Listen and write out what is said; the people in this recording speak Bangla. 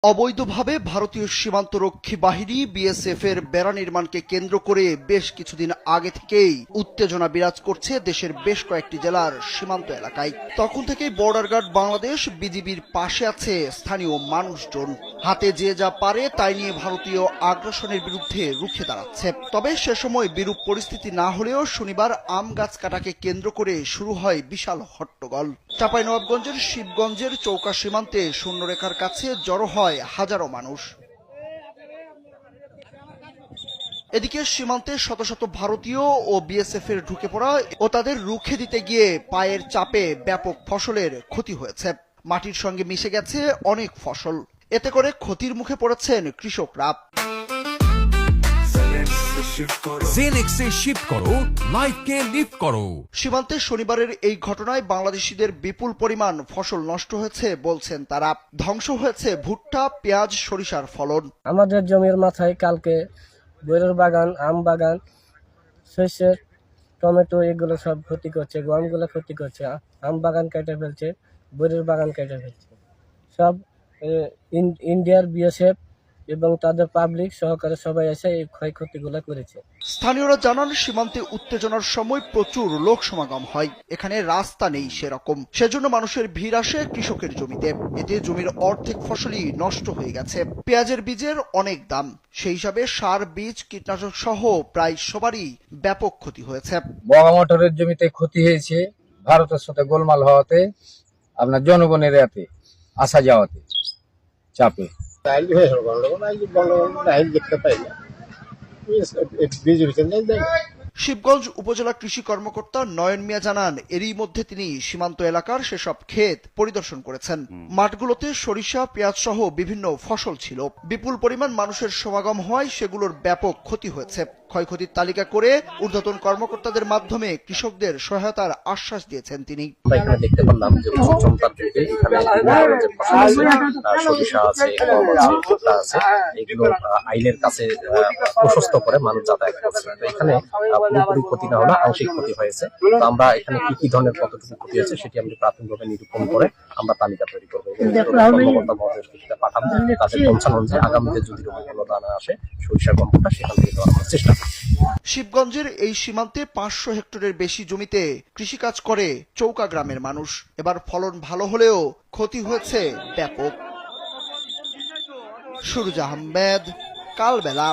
অবৈধভাবে ভারতীয় সীমান্তরক্ষী বাহিনী বিএসএফ এর বেড়া নির্মাণকে কেন্দ্র করে বেশ কিছুদিন আগে থেকেই উত্তেজনা বিরাজ করছে দেশের বেশ কয়েকটি জেলার সীমান্ত এলাকায়। তখন থেকেই বর্ডার গার্ড বাংলাদেশ বিজিবির পাশে আছে স্থানীয় মানুষজন। হাতে যে যা পারে তাই নিয়ে ভারতীয় আগ্রাসনের বিরুদ্ধে রুখে দাঁড়াচ্ছে। তবে সে সময় বিরূপ পরিস্থিতি না হলেও শনিবার আম গাছ কাটাকে কেন্দ্র করে শুরু হয় বিশাল হট্টগোল। চাঁপাইনবাবগঞ্জের শিবগঞ্জের চৌকা সীমান্তে শূন্যরেখার কাছে জড়ো হয় হাজারো মানুষ। এদিকে সীমান্তে শত শত ভারতীয় ও বিএসএফ এর ঢুকে পড়া ও তাদের রুখে দিতে গিয়ে পায়ের চাপে ব্যাপক ফসলের ক্ষতি হয়েছে। মাটির সঙ্গে মিশে গেছে অনেক ফসল। এতে করে ক্ষতির মুখে পড়েছেন কৃষকরা। জেনেক্সে শিফট করো, লাইফকে লিফট করো। সীমান্তে শনিবারের এই ঘটনায় বাংলাদেশিদের বিপুল পরিমাণ ফসল নষ্ট হয়েছে বলছেন তারা। ধ্বংস হয়েছে ভুট্টা, পেঁয়াজ, সরিষার ফলন। আমাদের জমির মাথায় কালকে বইয়ের বাগান, আম বাগান, শস্যের টমেটো এগুলো সব ক্ষতি করছে, গমগুলো ক্ষতি করছে, আম বাগান কেটে ফেলছে, বইয়ের বাগান কেটে ফেলছে। সব ইন্ডিয়ার বিএসএফ এবং তাদের পাবলিক সহকারে সবাই এসে এই ক্ষয়ক্ষতিগুলো করেছে। স্থানীয়রা জানান, সীমান্তে উত্তেজনার সময় প্রচুর লোক সমাগম হয়। এখানে রাস্তা নেই সেরকম, সেজন্য মানুষের ভিড় আসে কৃষকের জমিতে। এতে জমির অর্ধেক ফসলই নষ্ট হয়ে গেছে। পেঁয়াজের বীজের অনেক দাম, সেই হিসাবে সার, বীজ, কীটনাশক সহ প্রায় সবারই ব্যাপক ক্ষতি হয়েছে। বগা মটরের জমিতে ক্ষতি হয়েছে ভারতের সাথে গোলমাল হওয়াতে, আপনার জনগণের এতে আসা যাওয়াতে চাপে। শিবগঞ্জ উপজেলা কৃষি কর্মকর্তা নয়ন মিয়া জানান, এরই মধ্যে তিনি সীমান্ত এলাকার সেসব ক্ষেত পরিদর্শন করেছেন। মাঠগুলোতে সরিষা, পেঁয়াজ সহ বিভিন্ন ফসল ছিল। বিপুল পরিমাণ মানুষের সমাগম হওয়ায় সেগুলোর ব্যাপক ক্ষতি হয়েছে। ক্ষয়ক্ষতির তালিকা করে ঊর্ধ্বতন কর্মকর্তাদের মাধ্যমে কৃষকদের সহায়তার আশ্বাস দিয়েছেন তিনি। এখানে দেখতে পারলাম যে চমৎকার থেকে এখানে যে ফসল আছে, সরিষা আছে, গম আছে, ভুট্টা আছে, এগুলো আইলের কাছে প্রশস্ত করে মানুষ যাতায়াত করছে। তো এখানে পুরোপুরি ক্ষতি না হলে আংশিক ক্ষতি হয়েছে। তো আমরা এখানে কি কি ধরনের কতটুকু ক্ষতি হয়েছে সেটি আমরা প্রাথমিকভাবে নিরূপণ করে আমরা তালিকা তৈরি করবো। কর্মকর্তা মহোদয়কে সেটা পাঠাবো, তাদের পৌঁছানো অনুযায়ী আগামীতে যদি রোগীগুলো না আসে সরিষা, গমটা সেখান থেকে দেওয়ার আমরা চেষ্টা করব। শিবগঞ্জের এই সীমান্তে 500 হেক্টরের বেশি জমিতে কৃষিকাজ করে চৌকা গ্রামের মানুষ। এবার ফলন ভালো হলেও ক্ষতি হয়েছে ব্যাপক। সুরজ আহমেদ, কালবেলা।